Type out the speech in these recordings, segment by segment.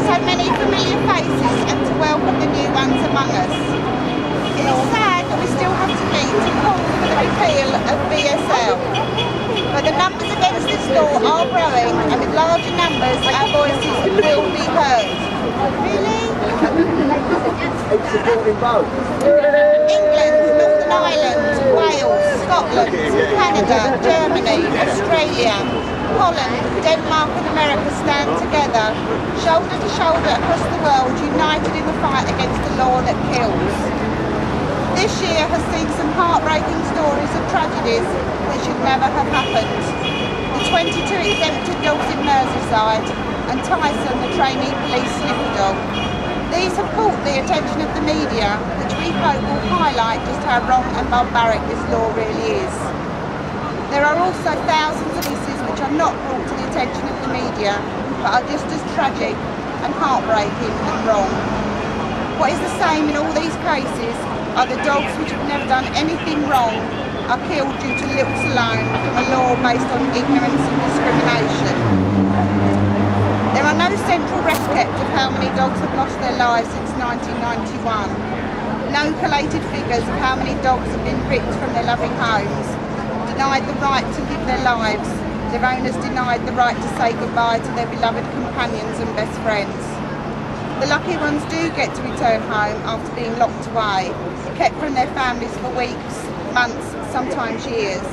so many familiar faces and to welcome the new ones among us. It is sad that we still have to meet to call for the repeal of BSL. But the numbers against this law are growing, and with larger numbers our voices will be heard. Really? England, Northern Ireland, Wales, Scotland, Canada, Germany, Australia, Holland, Denmark and America stand together, shoulder to shoulder across the world, united in the fight against the law that kills. This year has seen some heartbreaking stories of tragedies that should never have happened. The 22 exempted dogs in Merseyside and Tyson, the trainee police sniffer dog. These have caught the attention of the media, which we hope will highlight just how wrong and barbaric this law really is. There are also thousands of issues which are not brought to the attention of the media, but are just as tragic and heartbreaking and wrong. What is the same in all these cases are the dogs which have never done anything wrong are killed due to looks alone from a law based on ignorance and discrimination. There are no central records kept of how many dogs have lost their lives since 1991. No collated figures of how many dogs have been ripped from their loving homes, denied the right to live their lives, their owners denied the right to say goodbye to their beloved companions and best friends. The lucky ones do get to return home after being locked away, kept from their families for weeks, months, sometimes years.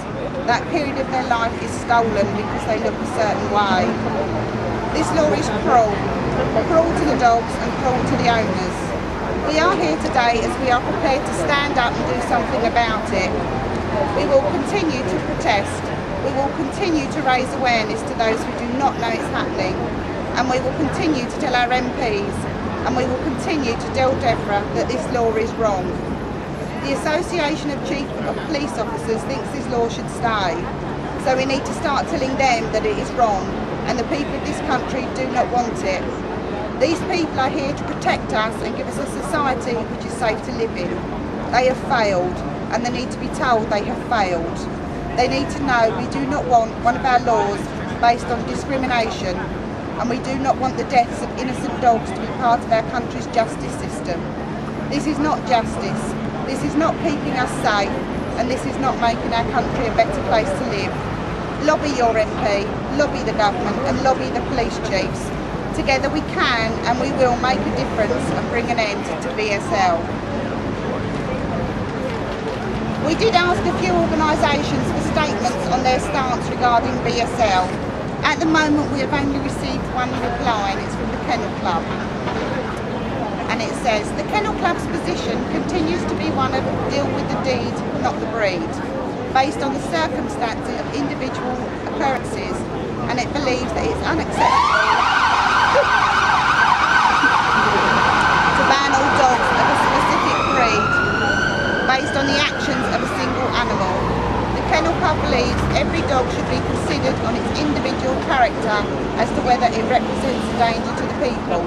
That period of their life is stolen because they look a certain way. This law is cruel to the dogs and cruel to the owners. We are here today as we are prepared to stand up and do something about it. We will continue to protest. We will continue to raise awareness to those who do not know it's happening. And we will continue to tell our MPs, and we will continue to tell DEFRA that this law is wrong. The Association of Chief of Police Officers thinks this law should stay, so we need to start telling them that it is wrong, and the people of this country do not want it. These people are here to protect us and give us a society which is safe to live in. They have failed, and they need to be told they have failed. They need to know we do not want one of our laws based on discrimination, and we do not want the deaths of innocent dogs to be part of our country's justice system. This is not justice, this is not keeping us safe, and this is not making our country a better place to live. Lobby your MP, lobby the government, and lobby the police chiefs. Together we can and we will make a difference and bring an end to BSL. We did ask a few organisations for statements on their stance regarding BSL. At the moment we have only received one reply, and it's from the Kennel Club. And it says, the Kennel Club's position continues to be one of deal with the deed, not the breed, based on the circumstances of individual occurrences, and it believes that it's unacceptable to ban all dogs of a specific breed based on the actions of a single animal. The Kennel Club believes every dog should be considered on its individual character as to whether it represents a danger to the people.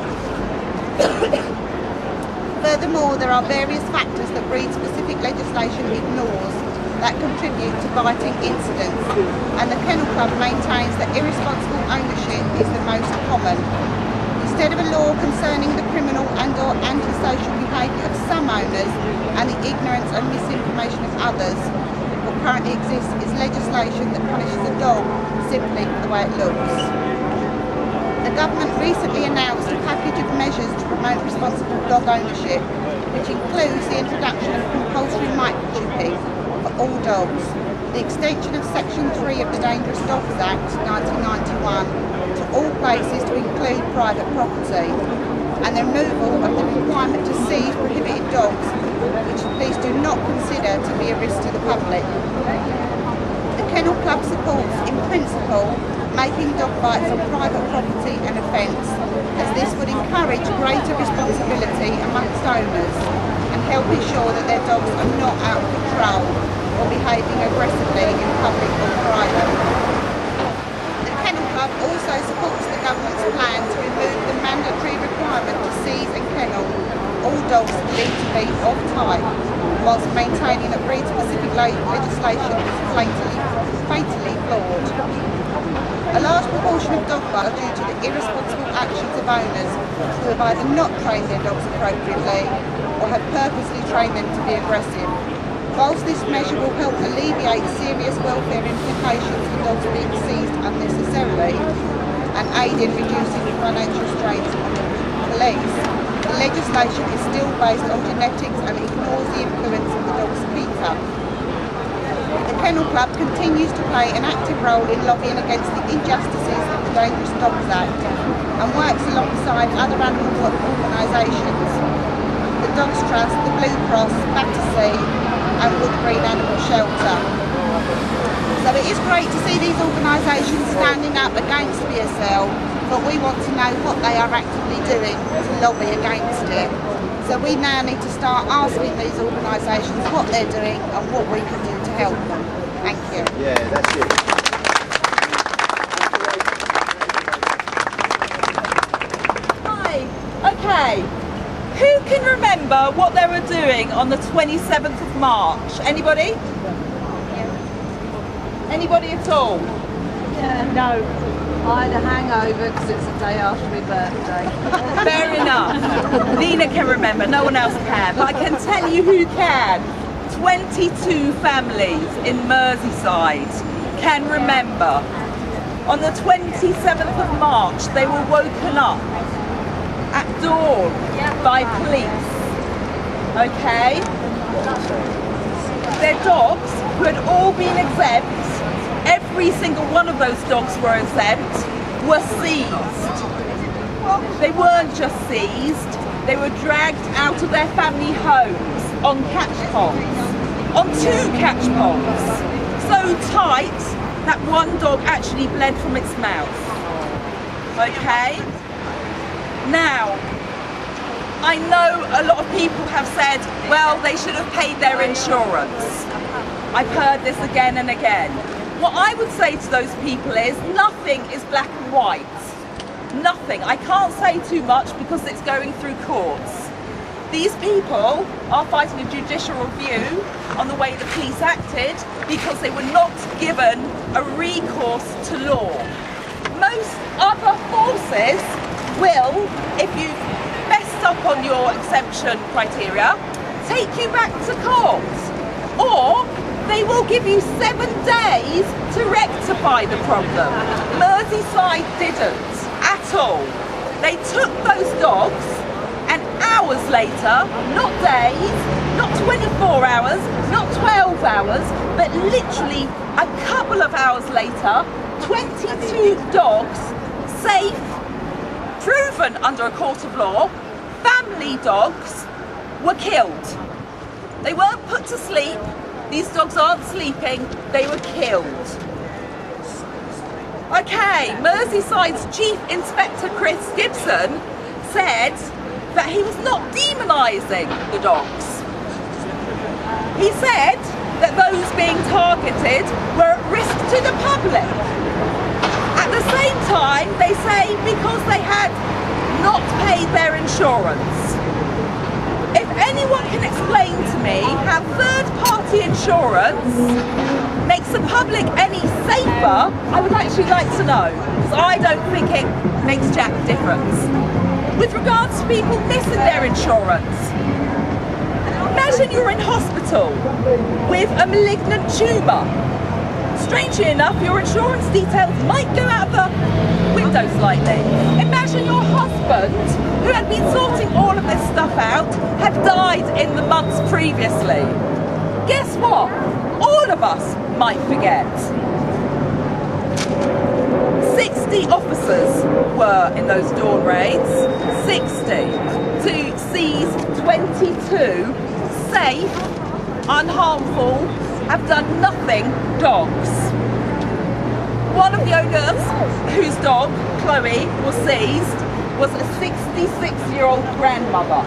Furthermore, there are various factors that breed-specific legislation ignores that contribute to biting incidents, and the Kennel Club maintains that irresponsible ownership is the most common. Instead of a law concerning the criminal and/or antisocial behaviour of some owners and the ignorance and misinformation of others, what currently exists is legislation that punishes a dog simply for the way it looks. The government recently announced a package of measures to promote responsible dog ownership, which includes the introduction of compulsory microchipping for all dogs, the extension of Section 3 of the Dangerous Dogs Act 1991 to all places to include private property, and the removal of the requirement to seize prohibited dogs, which the police do not consider to be a risk to the public. The Kennel Club supports, in principle, making dog bites on private property an offence, as this would encourage greater responsibility amongst owners and help ensure that their dogs are not out of control or behaving aggressively in public or private. The Kennel Club also supports the government's plan to remove the mandatory requirement to seize and kennel all dogs believed to be of type, whilst maintaining that breed-specific legislation is fatally flawed. A large proportion of dog bites are due to the irresponsible actions of owners who have either not trained their dogs appropriately or have purposely trained them to be aggressive. Whilst this measure will help alleviate serious welfare implications for dogs being seized unnecessarily and aid in reducing the financial strains on the police, the legislation is still based on genetics and ignores the influence of the dog's speaker. The Kennel Club continues to play an active role in lobbying against the injustices of the Dangerous Dogs Act and works alongside other animal organisations, the Dogs Trust, the Blue Cross, Battersea and Wood Green Animal Shelter. So it is great to see these organisations standing up against BSL, but we want to know what they are actively doing to lobby against it. So we now need to start asking these organisations what they're doing and what we can do to help them. Thank you. Yeah, that's it. Hi. Okay. Who can remember what they were doing on the 27th of March? Anybody? Anybody at all? No. I had a hangover because it's the day after my birthday. Fair enough. Nina can remember, no one else can. But I can tell you who can. 22 families in Merseyside can remember. On the 27th of March, they were woken up at dawn by police. Okay? Their dogs, who had all been exempt, every single one of those dogs were exempt, were seized. They weren't just seized, they were dragged out of their family homes on catch poles, on 2 catch poles, so tight that one dog actually bled from its mouth. Okay? Now, I know a lot of people have said, well, they should have paid their insurance. I've heard this again and again. What I would say to those people is nothing is black and white. Nothing. I can't say too much because it's going through courts. These people are fighting a judicial review on the way the police acted because they were not given a recourse to law. Most other forces will, if you messed up on your exemption criteria, take you back to court. Or they will give you 7 days to rectify the problem. Merseyside didn't at all. They took those dogs and hours later, not days, not 24 hours, not 12 hours, but literally a couple of hours later, 22 dogs, safe, proven under a court of law, family dogs, were killed. They weren't put to sleep. These dogs aren't sleeping, they were killed. Okay, Merseyside's Chief Inspector Chris Gibson said that he was not demonising the dogs. He said that those being targeted were at risk to the public. At the same time, they say because they had not paid their insurance. If anyone can explain to me how third-party insurance makes the public any safer, I would actually like to know, because I don't think it makes jack difference. With regards to people missing their insurance, imagine you're in hospital with a malignant tumour. Strangely enough, your insurance details might go out the window slightly. Imagine your husband, who had been sorting all of this stuff out, had died in the months previously. Guess what? All of us might forget. 60 officers were in those dawn raids, 60, to seize 22 safe, unharmful, have done nothing dogs. One of the owners, whose dog, Chloe, was seized, was a 66-year-old grandmother.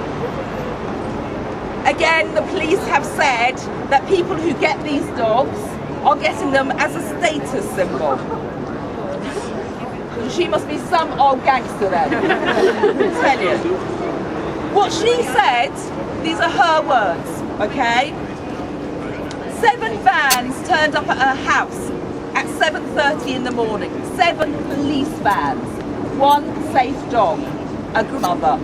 Again, the police have said that people who get these dogs are getting them as a status symbol. She must be some old gangster then, I tell you. What she said, these are her words, okay? 7 vans turned up at her house at 7:30 in the morning. 7 police vans, 1 safe dog, a grandmother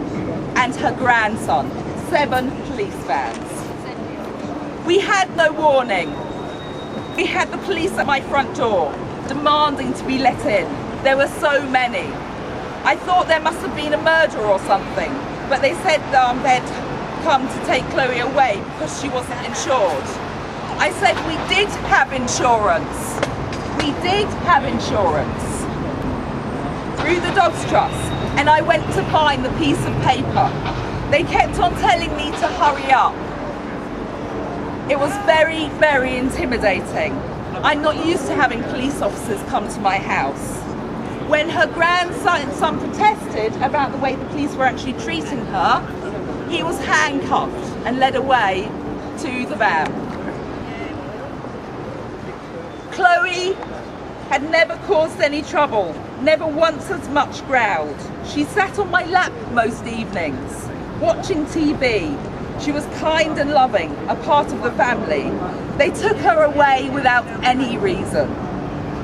and her grandson. 7 police vans. We had no warning. We had the police at my front door demanding to be let in. There were so many. I thought there must have been a murder or something, but they said they'd come to take Chloe away because she wasn't insured. I said we did have insurance. We did have insurance through the Dogs Trust, and I went to find the piece of paper. They kept on telling me to hurry up. It was very, very intimidating. I'm not used to having police officers come to my house. When her grandson protested about the way the police were actually treating her, he was handcuffed and led away to the van. Chloe had never caused any trouble, never once as much growled. She sat on my lap most evenings, watching TV. She was kind and loving, a part of the family. They took her away without any reason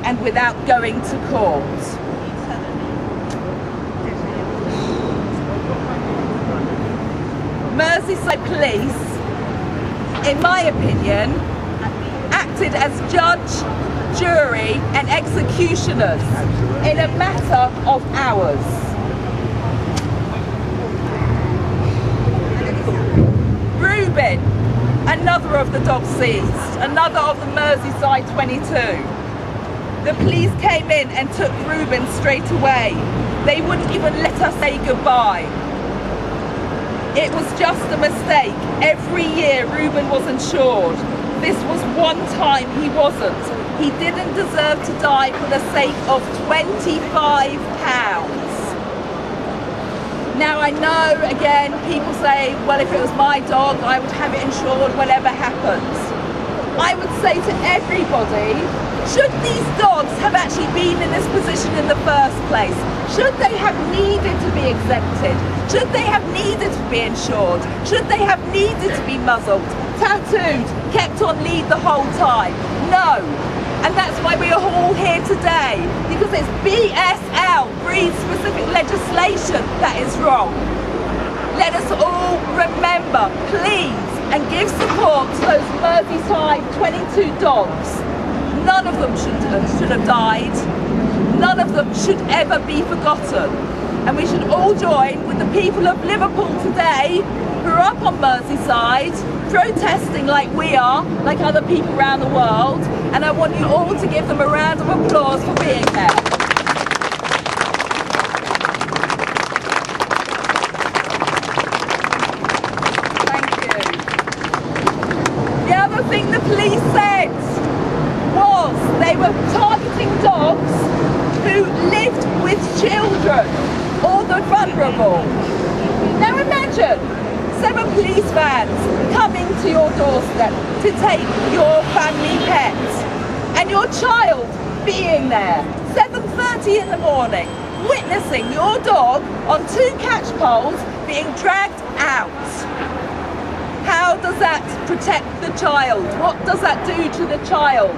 and without going to court. Merseyside police, in my opinion, acted as judge, jury and executioners in a matter of hours. Reuben, another of the dogs seized, another of the Merseyside 22. The police came in and took Reuben straight away. They wouldn't even let us say goodbye. It was just a mistake. Every year Reuben was insured. This was one time he wasn't. He didn't deserve to die for the sake of £25. Now I know, again, people say, well, if it was my dog, I would have it insured whatever happens. I would say to everybody, should these dogs have actually been in this position in the first place? Should they have needed to be exempted? Should they have needed to be insured? Should they have needed to be muzzled, tattooed, kept on lead the whole time? No. And that's why we are all here today, because it's BSL, breed-specific legislation, that is wrong. Let us all remember, please, and give support to those Merseyside 22 dogs. None of them should have died. None of them should ever be forgotten. And we should all join with the people of Liverpool today who are up on Merseyside, protesting like we are, like other people around the world. And I want you all to give them a round of applause for being there. Thank you. The other thing the police said was they were targeting dogs who lived with children or the vulnerable. Now imagine 7 police vans coming to your doorstep to take your family pet and your child being there 7:30 in the morning, witnessing your dog on 2 catch poles being dragged out. How does that protect the child? What does that do to the child?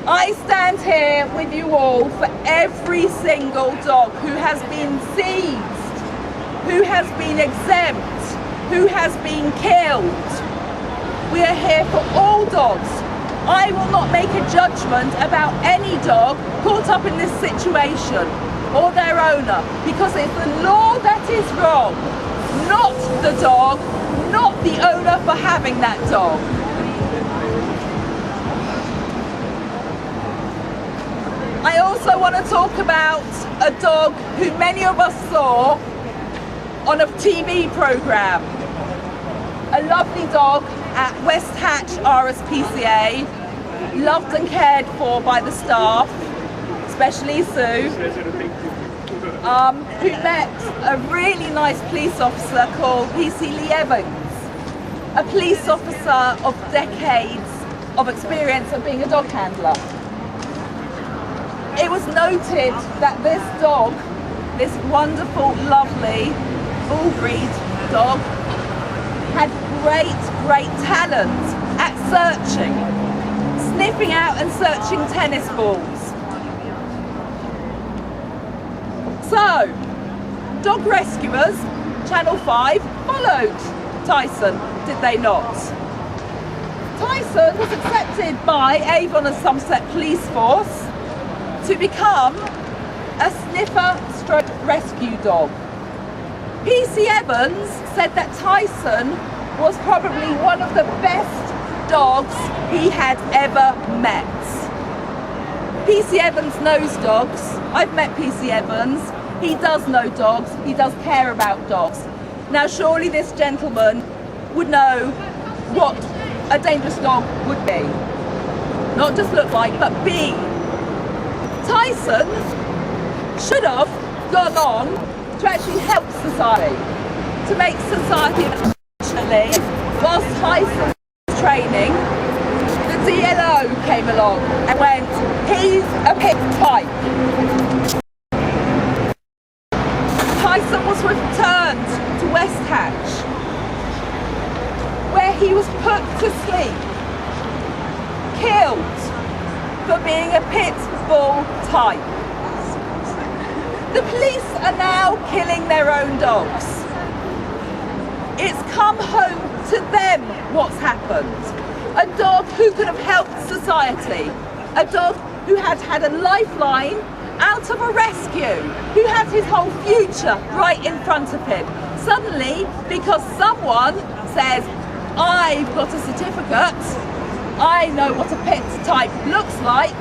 I stand here with you all for every single dog who has been seized, who has been exempt, who has been killed. We are here for all dogs. I will not make a judgment about any dog caught up in this situation or their owner, because it's the law that is wrong, not the dog, not the owner for having that dog. I also want to talk about a dog who many of us saw on a TV programme. A lovely dog at West Hatch RSPCA, loved and cared for by the staff, especially Sue, who met a really nice police officer called PC Lee Evans, a police officer of decades of experience of being a dog handler. It was noted that this dog, this wonderful, lovely bull breed dog, had great talent at searching, sniffing out and searching tennis balls. So, dog rescuers, Channel 5, followed Tyson, did they not? Tyson was accepted by Avon and Somerset Police Force to become a sniffer / rescue dog. PC Evans said that Tyson was probably one of the best dogs he had ever met. PC Evans knows dogs. I've met PC Evans. He does know dogs. He does care about dogs. Now surely this gentleman would know what a dangerous dog would be. Not just look like, but be. Tyson should have gone on to actually help society, to make society. Unfortunately, whilst Tyson was training, the DLO came along and went, he's a pit pipe. Tyson was returned to West Hatch, where he was put to sleep, killed for being a pit bull type. The police are now killing their own dogs. It's come home to them what's happened. A dog who could have helped society, a dog who had had a lifeline out of a rescue, who had his whole future right in front of him. Suddenly, because someone says, I've got a certificate, I know what a pit type looks like,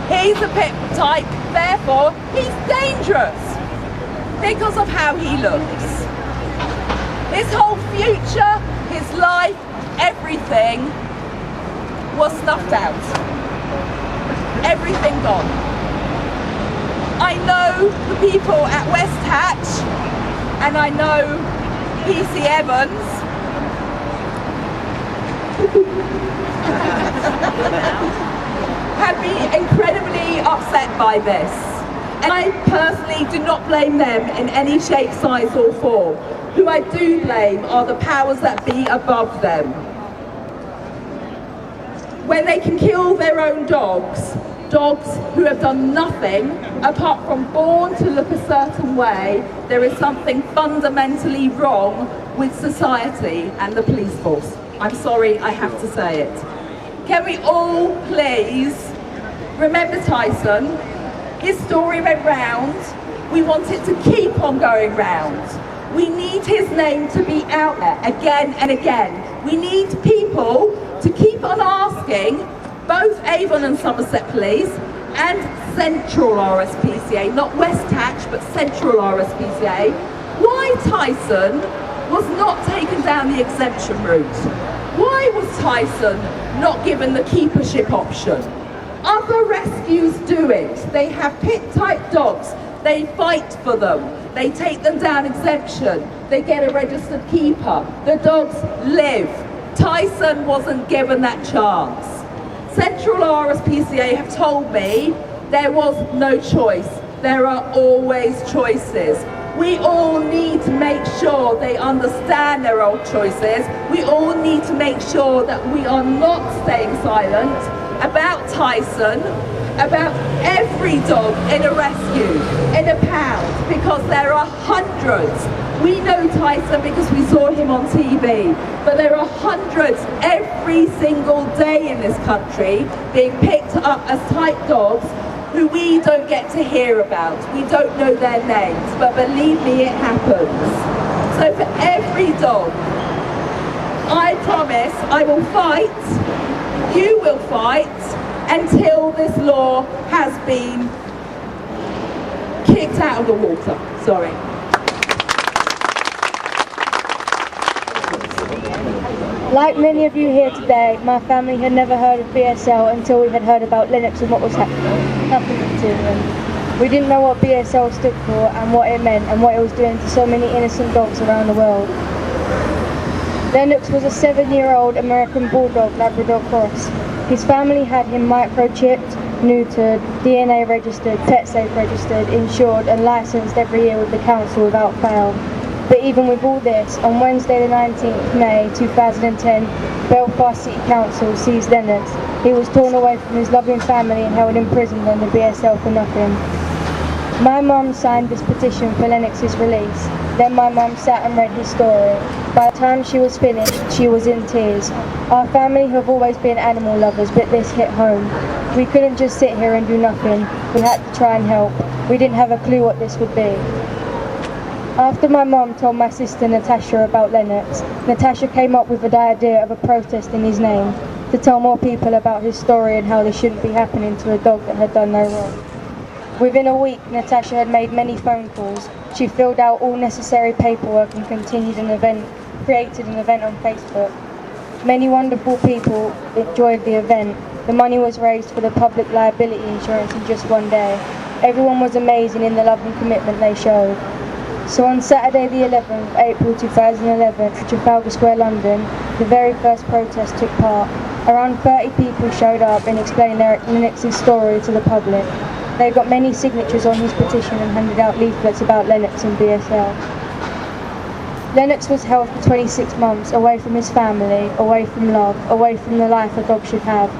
he's a pit type, therefore he's dangerous because of how he looks. His whole future, his life, everything was snuffed out. Everything gone. I know the people at West Hatch, and I know PC Evans. Have been incredibly upset by this. And I personally do not blame them in any shape, size or form. Who I do blame are the powers that be above them. When they can kill their own dogs, dogs who have done nothing apart from born to look a certain way, there is something fundamentally wrong with society and the police force. I'm sorry, I have to say it. Can we all please remember Tyson? His story went round. We want it to keep on going round. We need his name to be out there again and again. We need people to keep on asking both Avon and Somerset Police and Central RSPCA, not West Hatch, but Central RSPCA, why Tyson was not taken down the exemption route. Why was Tyson not given the keepership option? Other rescues do it. They have pit-type dogs. They fight for them. They take them down exemption. They get a registered keeper. The dogs live. Tyson wasn't given that chance. Central RSPCA have told me there was no choice. There are always choices. We all need to make sure they understand their old choices. We all need to make sure that we are not staying silent about Tyson, about every dog in a rescue, in a pound, because there are hundreds. We know Tyson because we saw him on TV, but there are hundreds every single day in this country being picked up as type dogs who we don't get to hear about. We don't know their names, but believe me, it happens. So for every dog, I promise I will fight, you will fight, until this law has been kicked out of the water. Sorry. Like many of you here today, my family had never heard of BSL until we had heard about Linux and what was happening to them. We didn't know what BSL stood for and what it meant and what it was doing to so many innocent dogs around the world. Lennox was a 7-year-old American Bulldog Labrador cross. His family had him microchipped, neutered, DNA registered, pet safe registered, insured and licensed every year with the council without fail. But even with all this, on Wednesday the 19th May 2010, Belfast City Council seized Lennox. He was torn away from his loving family and held imprisoned on the BSL for nothing. My mum signed this petition for Lennox's release. Then my mum sat and read his story. By the time she was finished, she was in tears. Our family have always been animal lovers, but this hit home. We couldn't just sit here and do nothing. We had to try and help. We didn't have a clue what this would be. After my mum told my sister Natasha about Lennox, Natasha came up with the idea of a protest in his name to tell more people about his story and how this shouldn't be happening to a dog that had done no wrong. Within a week, Natasha had made many phone calls. She filled out all necessary paperwork and created an event on Facebook. Many wonderful people enjoyed the event. The money was raised for the public liability insurance in just one day. Everyone was amazing in the love and commitment they showed. So on Saturday the 11th April 2011 at Trafalgar Square, London, the very first protest took part. Around 30 people showed up and explained Lennox's story to the public. They got many signatures on his petition and handed out leaflets about Lennox and BSL. Lennox was held for 26 months, away from his family, away from love, away from the life a dog should have,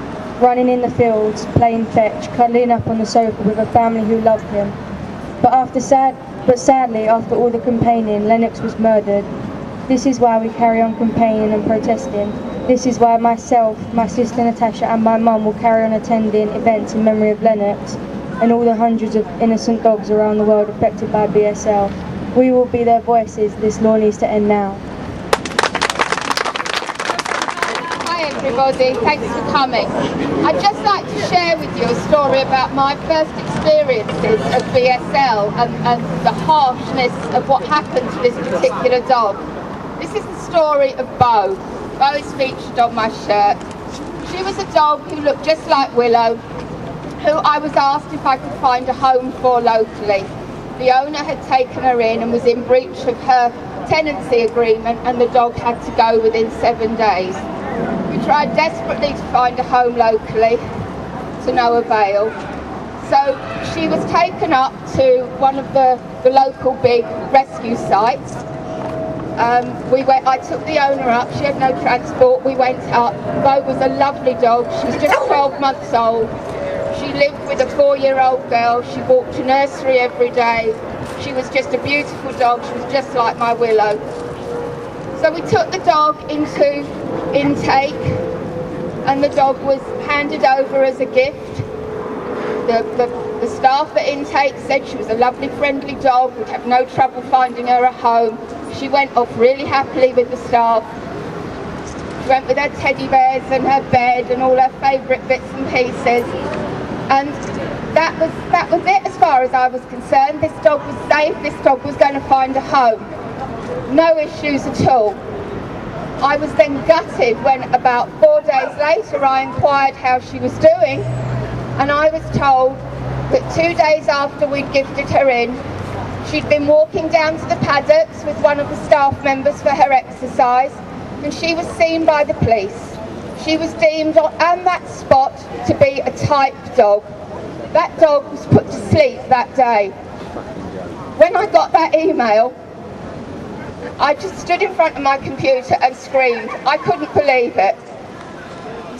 running in the fields, playing fetch, cuddling up on the sofa with a family who loved him. But sadly, after all the campaigning, Lennox was murdered. This is why we carry on campaigning and protesting. This is why myself, my sister Natasha and my mum will carry on attending events in memory of Lennox and all the hundreds of innocent dogs around the world affected by BSL. We will be their voices. This law needs to end now. Hi everybody, thanks for coming. I'd just like to share with you a story about my first experiences of BSL and the harshness of what happened to this particular dog. This is the story of Bo. Bo is featured on my shirt. She was a dog who looked just like Willow, who I was asked if I could find a home for locally. The owner had taken her in and was in breach of her tenancy agreement, and the dog had to go within 7 days. We tried desperately to find a home locally, to no avail. So she was taken up to one of the local big rescue sites. I took the owner up, she had no transport, we went up. Bo was a lovely dog, she was just 12 months old. She lived with a 4-year-old girl, she walked to nursery every day. She was just a beautiful dog, she was just like my Willow. So we took the dog into intake and the dog was handed over as a gift. The staff at intake said she was a lovely, friendly dog, would have no trouble finding her a home. She went off really happily with the staff. She went with her teddy bears and her bed and all her favourite bits and pieces. And that was it as far as I was concerned. This dog was safe, this dog was going to find a home. No issues at all. I was then gutted when about 4 days later I inquired how she was doing, and I was told that 2 days after we'd gifted her in, she'd been walking down to the paddocks with one of the staff members for her exercise, and she was seen by the police. She was deemed on that spot to be a type dog. That dog was put to sleep that day. When I got that email, I just stood in front of my computer and screamed. I couldn't believe it.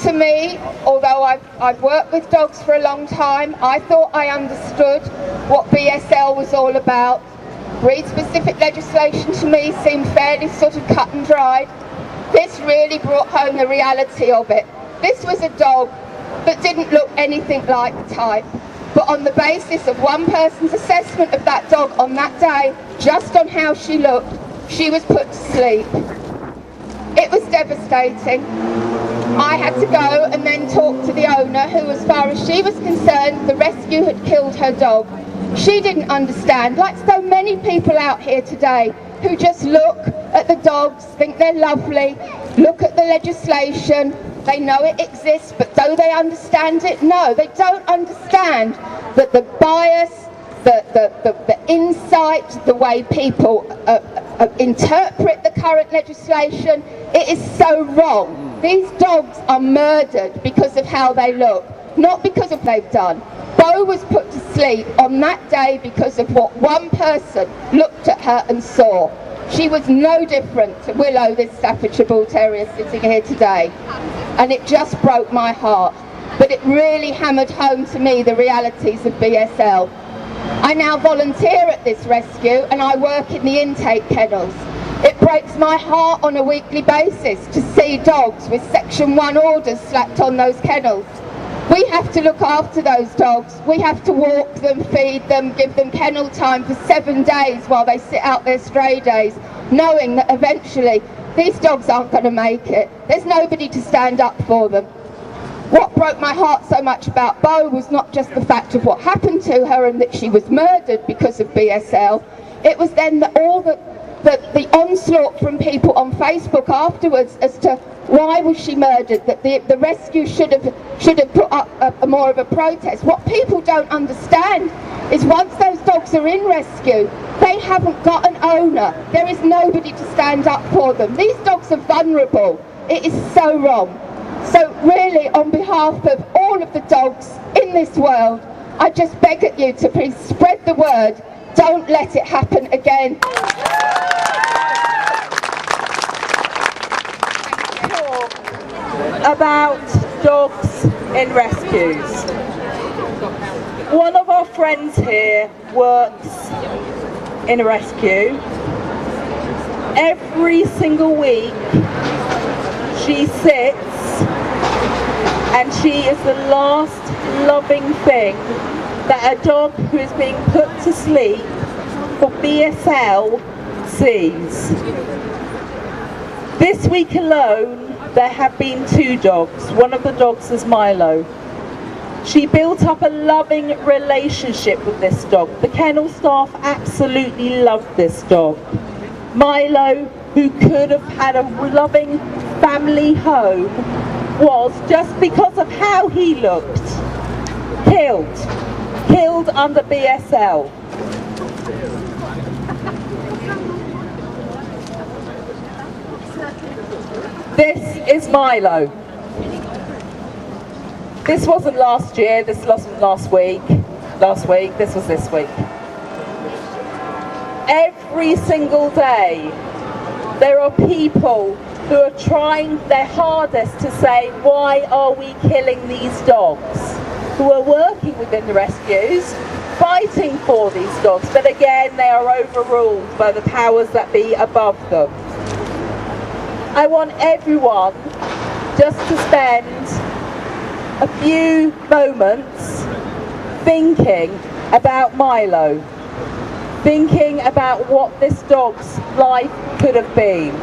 To me, although I've worked with dogs for a long time, I thought I understood what BSL was all about. Breed-specific legislation to me seemed fairly sort of cut and dried. This really brought home the reality of it. This was a dog that didn't look anything like the type. But on the basis of one person's assessment of that dog on that day, just on how she looked, she was put to sleep. It was devastating. I had to go and then talk to the owner, who, as far as she was concerned, the rescue had killed her dog. She didn't understand, like so many people out here today, who just look at the dogs, think they're lovely, look at the legislation, they know it exists, but do they understand it? No, they don't understand that the bias, the insight, the way people interpret the current legislation, it is so wrong. These dogs are murdered because of how they look. not because of what they've done. Bo was put to sleep on that day because of what one person looked at her and saw. She was no different to Willow, this Staffordshire Bull Terrier sitting here today. And it just broke my heart. But it really hammered home to me the realities of BSL. I now volunteer at this rescue and I work in the intake kennels. It breaks my heart on a weekly basis to see dogs with Section 1 orders slapped on those kennels. We have to look after those dogs. We have to walk them, feed them, give them kennel time for 7 days while they sit out their stray days, knowing that eventually these dogs aren't going to make it. There's nobody to stand up for them. What broke my heart so much about Bo was not just the fact of what happened to her and that she was murdered because of BSL. It was then that all the onslaught from people on Facebook afterwards as to why was she murdered, that the rescue should have put up a more of a protest. What people don't understand is once those dogs are in rescue, they haven't got an owner. There is nobody to stand up for them. These dogs are vulnerable. It is so wrong. So really, on behalf of all of the dogs in this world, I just beg at you to please spread the word. Don't let it happen again. About dogs in rescues. One of our friends here works in a rescue. Every single week she sits and she is the last loving thing that a dog who is being put to sleep for BSL sees. This week alone there have been 2 dogs. One of the dogs is Milo. She built up a loving relationship with this dog. The kennel staff absolutely loved this dog. Milo, who could have had a loving family home, was, just because of how he looked, killed under BSL. This is Milo. This wasn't last year, this wasn't last week, this was this week. Every single day there are people who are trying their hardest to say, why are we killing these dogs? Who are working within the rescues, fighting for these dogs, but again they are overruled by the powers that be above them. I want everyone just to spend a few moments thinking about Milo, thinking about what this dog's life could have been.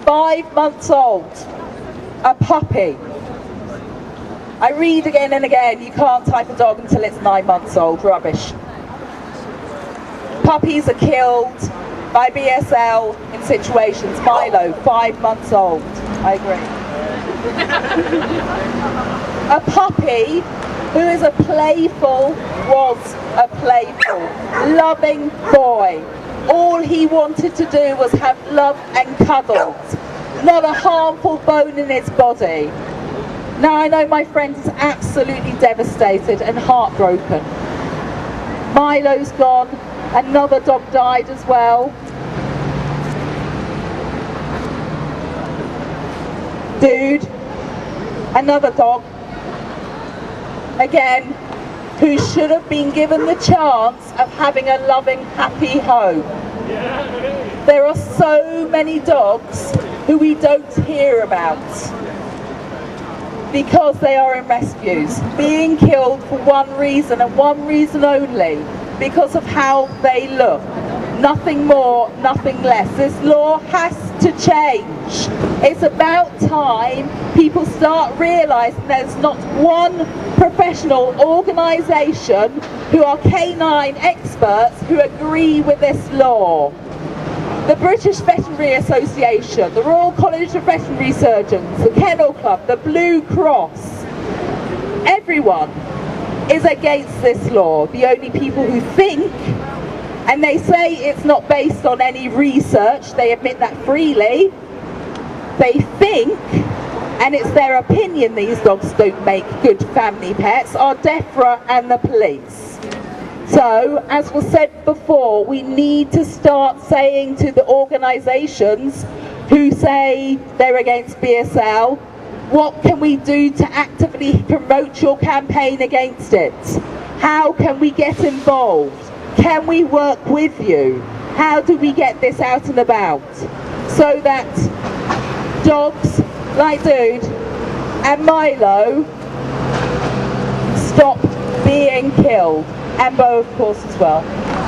"5 months old, a puppy." I read again and again, you can't type a dog until it's 9 months old. Rubbish. Puppies are killed by BSL in situations. Milo, 5 months old. I agree. A puppy who is was a playful, loving boy. All he wanted to do was have love and cuddles, not a harmful bone in his body. Now I know my friend is absolutely devastated and heartbroken. Milo's gone, another dog died as well. Dude, another dog, again, who should have been given the chance of having a loving, happy home. There are so many dogs who we don't hear about because they are in rescues, being killed for one reason and one reason only, because of how they look. Nothing more, nothing less. This law has to change. It's about time people start realising there's not one professional organisation who are canine experts who agree with this law. The British Veterinary Association, the Royal College of Veterinary Surgeons, the Kennel Club, the Blue Cross, everyone is against this law. The only people who think, and they say it's not based on any research, they admit that freely, they think, and it's their opinion these dogs don't make good family pets, are DEFRA and the police. So, as was said before, we need to start saying to the organisations who say they're against BSL, what can we do to actively promote your campaign against it? How can we get involved? Can we work with you? How do we get this out and about so that dogs like Dude and Milo stop being killed, and Bo of course as well.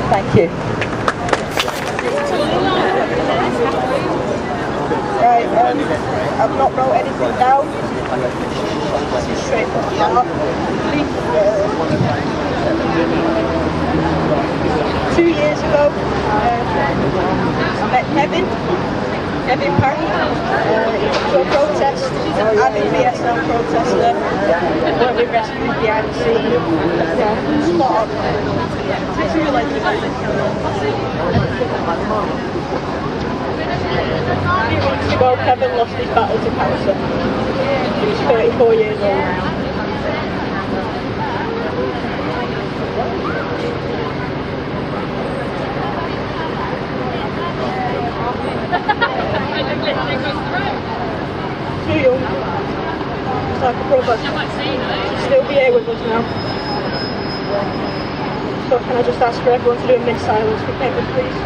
Thank you. Right, I've not wrote anything down. This is straight from the heart. 2 years ago, I met Kevin Parry. He was a protest, Anti BSL Protester, where we rescued behind the scene. Spot on. It's really A few weeks ago, Kevin lost his battle to cancer. He was 34 years old. Too young. It's like a brother. Should still be here with us now. So can I just ask for everyone to do a minute silence for Kevin, please?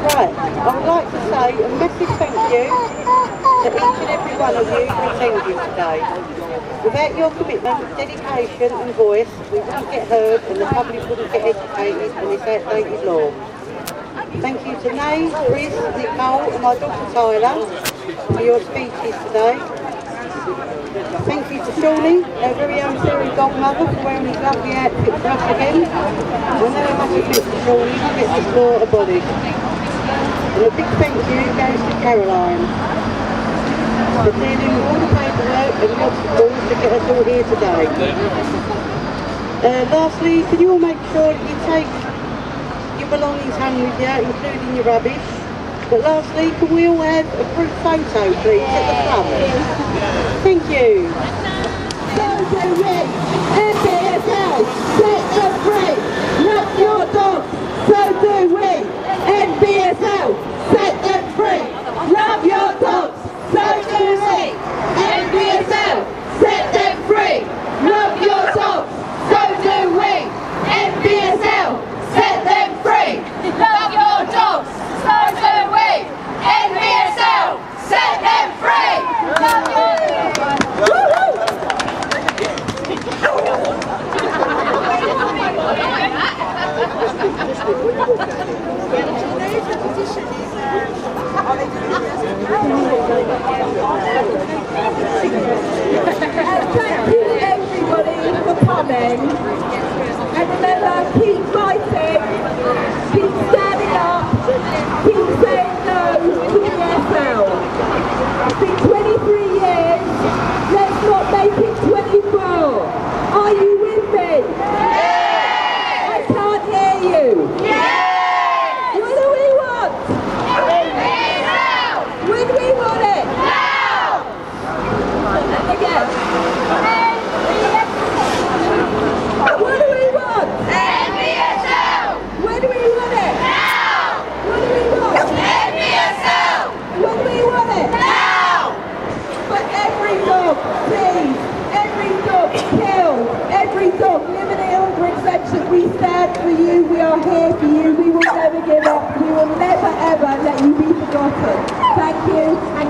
Right, I would like to say a massive thank you to each and every one of you who attended today. Without your commitment, dedication and voice, we wouldn't get heard and the public wouldn't get educated on this outdated law. Thank you to Nay, Chris, Nicole and my daughter Tyler for your speeches today. Thank you to Shawnee, our very own fairy godmother, for wearing his lovely outfit for us again. I know how much it means to Shawnee to get this law abolished. And a big thank you goes to Caroline for dealing with all the paperwork and the obstacles to get us all here today. Lastly, can you all make sure that you take your belongings home with you, including your rubbish? But lastly, can we all have a group photo, please, at the front? Thank you. END BSL, set them free. Love your dogs, so do we. END BSL, set them free. Love your dogs, so do we. END BSL, set them free. Love your dogs, so do we. END BSL, set them free. Love your dogs, so do we. END BSL, set them free. Love your dogs. It's been 23 years. Let's not make it 24. Are you with me? I can't hear you. What do we want? When we want it? Again. What do we want? When do we want it? What do we want? When do we want it? For every dog seized, every dog killed, every dog living under exemption, we stand for you, we are here for you, we will never give up, we will never ever let you be forgotten. Thank you. And